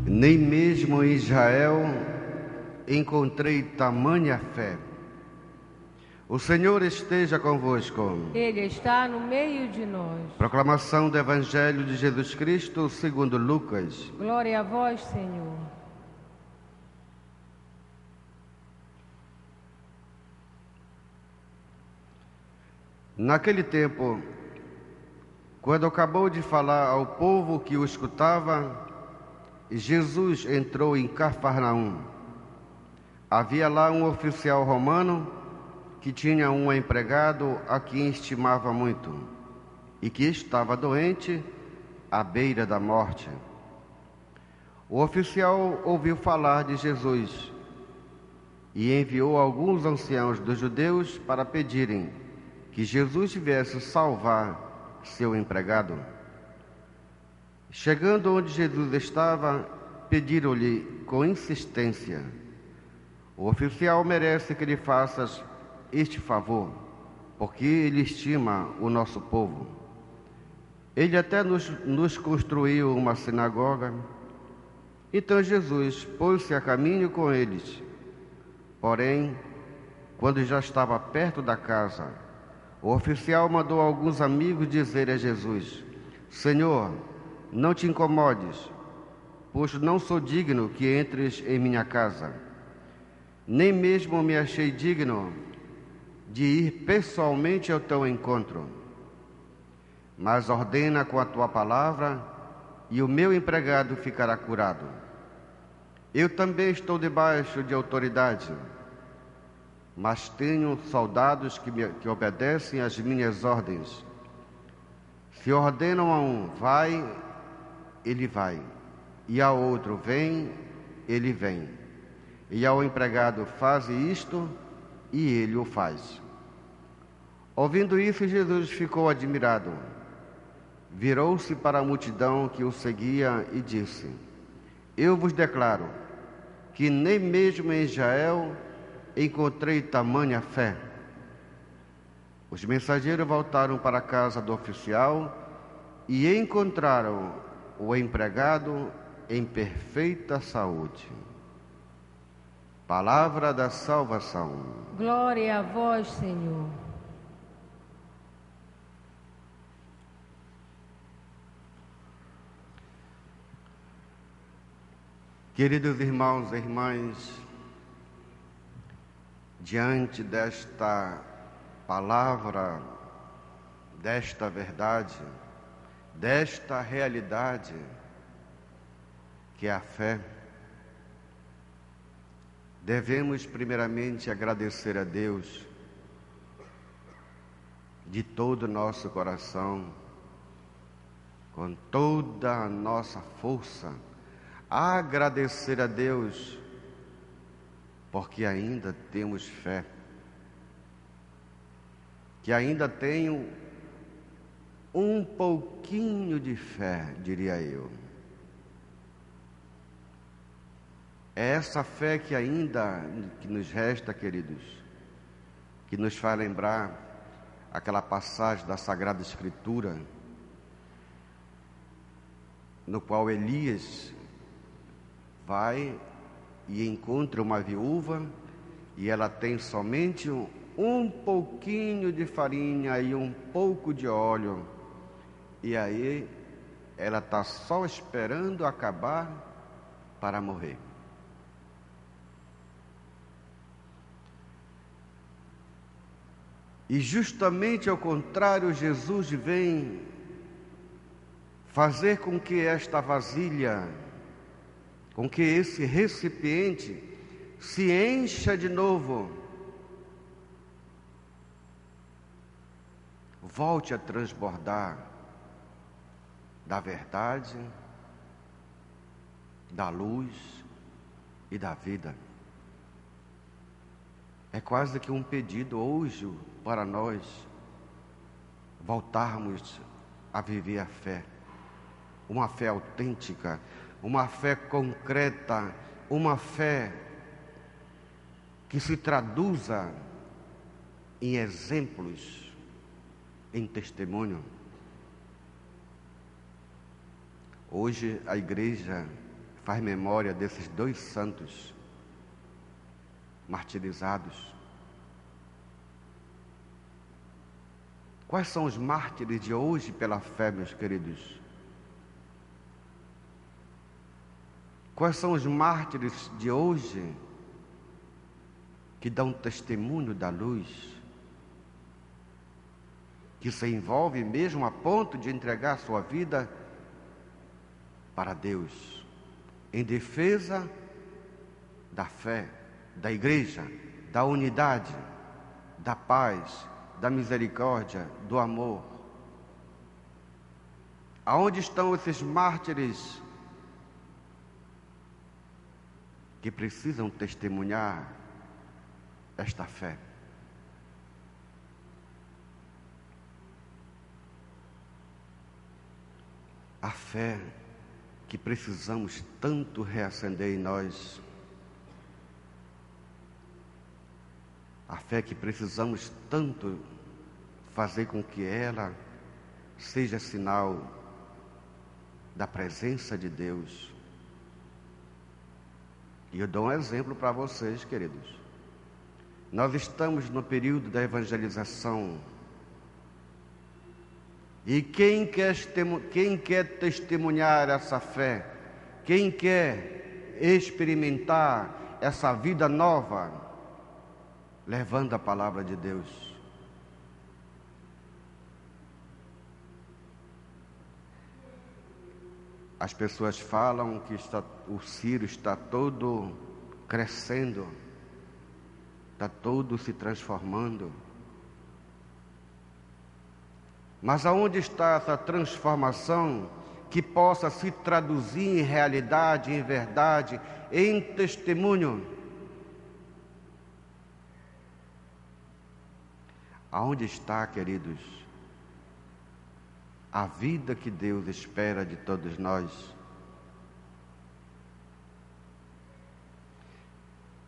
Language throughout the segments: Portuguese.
Nem mesmo em Israel encontrei tamanha fé. O Senhor esteja convosco. Ele está no meio de nós. Proclamação do Evangelho de Jesus Cristo segundo Lucas. Glória a vós, Senhor. Naquele tempo, quando acabou de falar ao povo que o escutava, Jesus entrou em Cafarnaum. Havia lá um oficial romano que tinha um empregado a quem estimava muito e que estava doente à beira da morte. O oficial ouviu falar de Jesus e enviou alguns anciãos dos judeus para pedirem que Jesus viesse salvar seu empregado. Chegando onde Jesus estava, pediram-lhe com insistência: o oficial merece que lhe faças este favor, porque ele estima o nosso povo. Ele até nos construiu uma sinagoga. Então Jesus pôs-se a caminho com eles. Porém, quando já estava perto da casa, o oficial mandou alguns amigos dizer a Jesus: Senhor, não te incomodes, pois não sou digno que entres em minha casa. Nem mesmo me achei digno de ir pessoalmente ao teu encontro. Mas ordena com a tua palavra, e o meu empregado ficará curado. Eu também estou debaixo de autoridade, mas tenho soldados que obedecem às minhas ordens. Se ordenam a um, vai, ele vai, e ao outro, vem, ele vem. E ao empregado, faze isto, e ele o faz. Ouvindo isso, Jesus ficou admirado. Virou-se para a multidão que o seguia e disse: Eu vos declaro que nem mesmo em Israel encontrei tamanha fé. Os mensageiros voltaram para a casa do oficial e encontraram o empregado em perfeita saúde. Palavra da salvação. Glória a vós, Senhor. Queridos irmãos e irmãs, diante desta palavra, desta verdade, desta realidade, que é a fé, devemos primeiramente agradecer a Deus de todo o nosso coração, com toda a nossa força, agradecer a Deus, porque ainda temos fé, que ainda tenho um pouquinho de fé, diria eu. É essa fé que ainda que nos resta, queridos, que nos faz lembrar aquela passagem da Sagrada Escritura, no qual Elias vai e encontra uma viúva e ela tem somente um pouquinho de farinha e um pouco de óleo, e aí ela está só esperando acabar para morrer. E justamente ao contrário, Jesus vem fazer com que esta vasilha, com que esse recipiente se encha de novo, volte a transbordar da verdade, da luz e da vida. É quase que um pedido hoje para nós voltarmos a viver a fé, uma fé autêntica, uma fé concreta, uma fé que se traduza em exemplos, em testemunho. Hoje a igreja faz memória desses 2 santos martirizados. Quais são os mártires de hoje pela fé, meus queridos? Quais são os mártires de hoje que dão testemunho da luz, que se envolve mesmo a ponto de entregar sua vida para Deus, em defesa da fé, da igreja, da unidade, da paz, da misericórdia, do amor? Aonde estão esses mártires que precisam testemunhar esta fé? A fé que precisamos tanto reacender em nós, a fé que precisamos tanto fazer com que ela seja sinal da presença de Deus. E eu dou um exemplo para vocês, queridos. Nós estamos no período da evangelização. E quem quer testemunhar essa fé, quem quer experimentar essa vida nova, levando a palavra de Deus, as pessoas falam que o Ciro está todo crescendo, está todo se transformando. Mas aonde está essa transformação que possa se traduzir em realidade, em verdade, em testemunho? Aonde está, queridos, a vida que Deus espera de todos nós?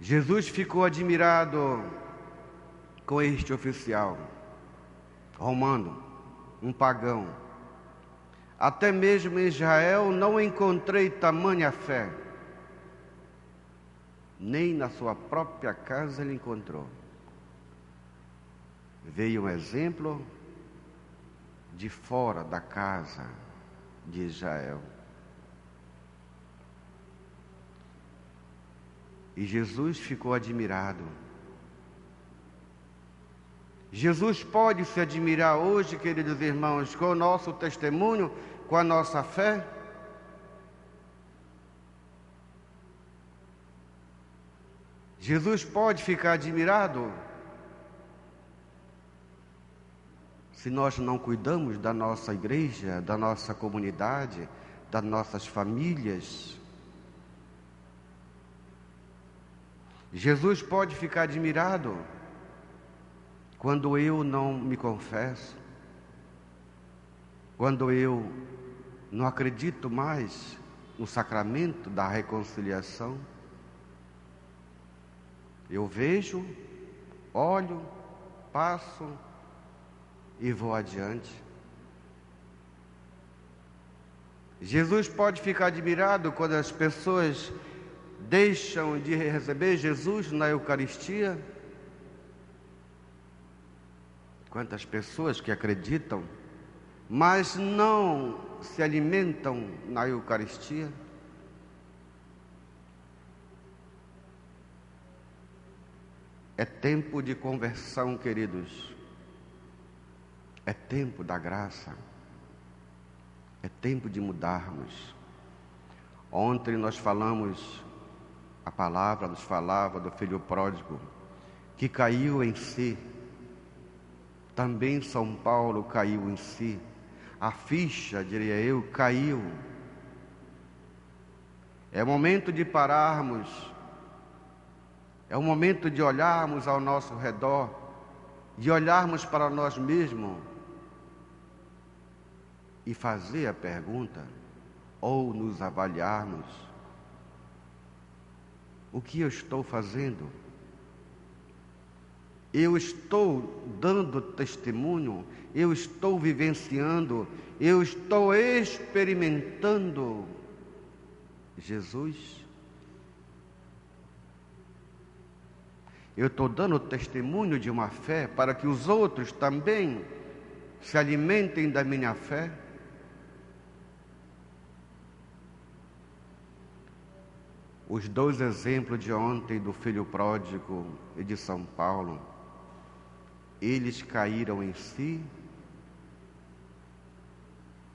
Jesus ficou admirado com este oficial romano, um pagão. Até mesmo em Israel não encontrei tamanha fé. Nem na sua própria casa ele encontrou. Veio um exemplo de fora da casa de Israel. E Jesus ficou admirado. Jesus pode se admirar hoje, queridos irmãos, com o nosso testemunho, com a nossa fé? Jesus pode ficar admirado se nós não cuidamos da nossa igreja, da nossa comunidade, das nossas famílias? Jesus pode ficar admirado quando eu não me confesso, quando eu não acredito mais no sacramento da reconciliação? Eu vejo, olho, passo e vou adiante. Jesus pode ficar admirado quando as pessoas deixam de receber Jesus na Eucaristia? Quantas pessoas que acreditam, mas não se alimentam na Eucaristia? É tempo de conversão, queridos. É tempo da graça. É tempo de mudarmos. Ontem nós falamos, a palavra nos falava do filho pródigo, que caiu em si. Também São Paulo caiu em si. A ficha, diria eu, caiu. É momento de pararmos. É o momento de olharmos ao nosso redor, de olharmos para nós mesmos e fazer a pergunta, ou nos avaliarmos: o que eu estou fazendo? Eu estou dando testemunho, eu estou vivenciando, eu estou experimentando Jesus. Eu estou dando testemunho de uma fé para que os outros também se alimentem da minha fé. Os dois exemplos de ontem do filho pródigo e de São Paulo, eles caíram em si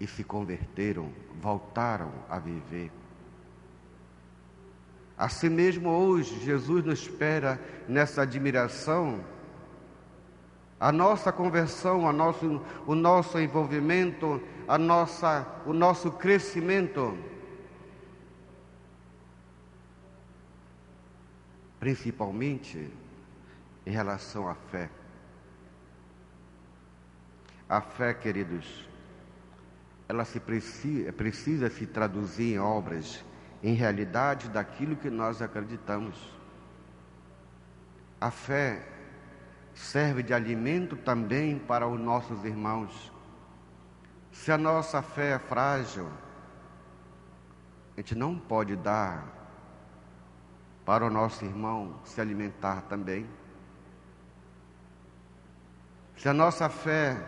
e se converteram, voltaram a viver. Assim mesmo hoje, Jesus nos espera nessa admiração, a nossa conversão, o nosso envolvimento, o nosso crescimento, principalmente em relação à fé. A fé, queridos, ela precisa se traduzir em obras, em realidade daquilo que nós acreditamos. A fé serve de alimento também para os nossos irmãos. Se a nossa fé é frágil, a gente não pode dar para o nosso irmão se alimentar também. Se a nossa fé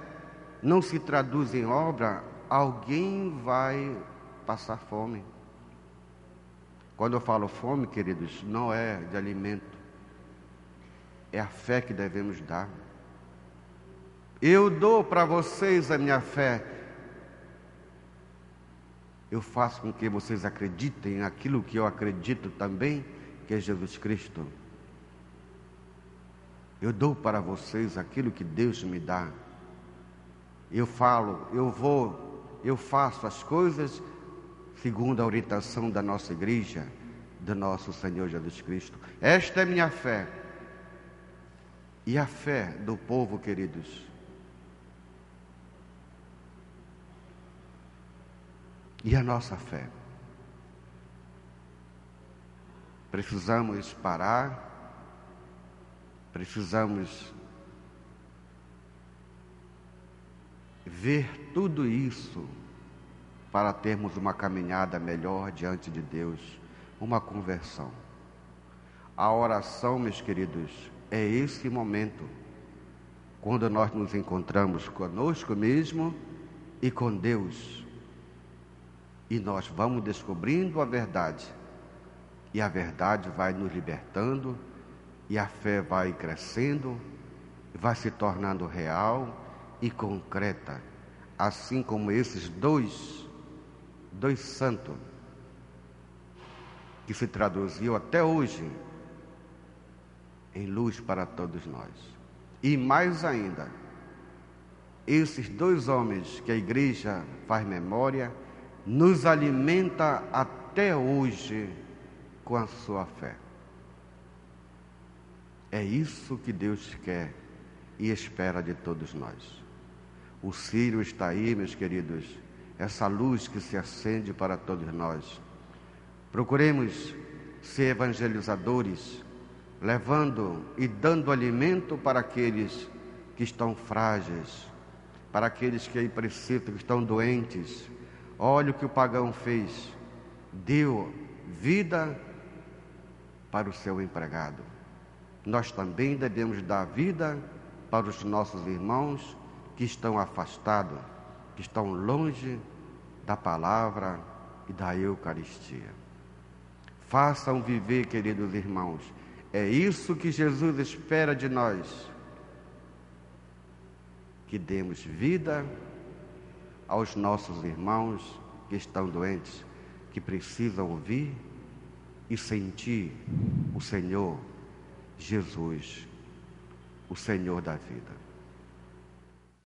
não se traduz em obra, alguém vai passar fome. Quando eu falo fome, queridos, não é de alimento, é a fé que devemos dar. Eu dou para vocês a minha fé. Eu faço com que vocês acreditem naquilo que eu acredito também, que é Jesus Cristo. Eu dou para vocês aquilo que Deus me dá. Eu faço as coisas segundo a orientação da nossa igreja, do nosso Senhor Jesus Cristo. Esta é minha fé. E a fé do povo, queridos. E a nossa fé. Precisamos parar, precisamos ver tudo isso para termos uma caminhada melhor diante de Deus, uma conversão. A oração, meus queridos, é esse momento, quando nós nos encontramos conosco mesmo e com Deus, e nós vamos descobrindo a verdade, e a verdade vai nos libertando, e a fé vai crescendo, vai se tornando real e concreta, assim como esses dois santos, que se traduziu até hoje em luz para todos nós. E mais ainda, esses dois homens que a igreja faz memória, nos alimenta até hoje com a sua fé. É isso que Deus quer e espera de todos nós. O Círio está aí, meus queridos, essa luz que se acende para todos nós. Procuremos ser evangelizadores, levando e dando alimento para aqueles que estão frágeis, para aqueles que aí precisam, que estão doentes. Olha o que o pagão fez, deu vida para o seu empregado. Nós também devemos dar vida para os nossos irmãos que estão afastados, que estão longe da palavra e da Eucaristia. Façam viver, queridos irmãos. É isso que Jesus espera de nós. Que demos vida aos nossos irmãos que estão doentes, que precisam ouvir e sentir o Senhor Jesus, o Senhor da vida.